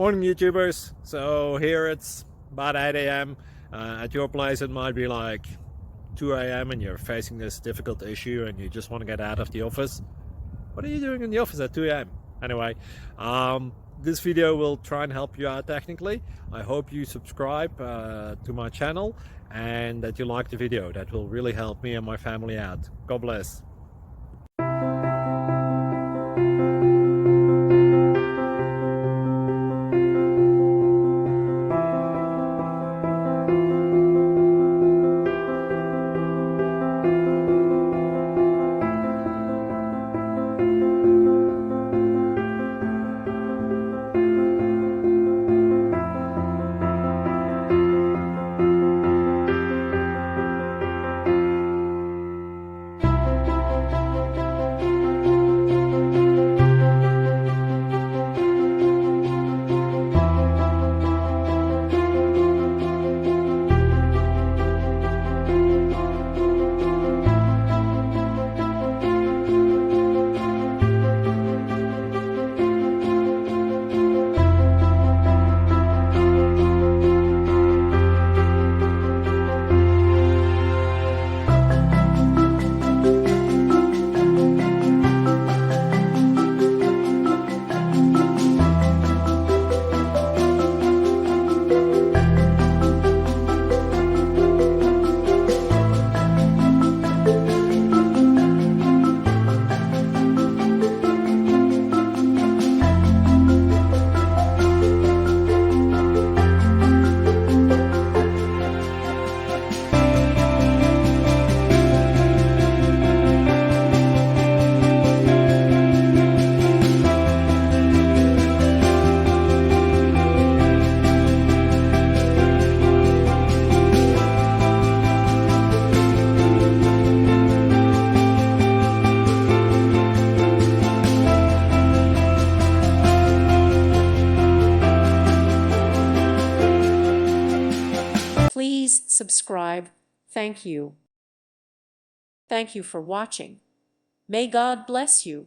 Morning YouTubers. So here it's about 8 a.m. At your place it might be like 2 a.m. and you're facing this difficult issue and you just want to get out of the office. What are you doing in the office at 2 a.m.? Anyway, this video will try and help you out technically. I hope you subscribe to my channel and that you like the video. That will really help me and my family out. God bless. Please subscribe. Thank you. Thank you for watching. May God bless you.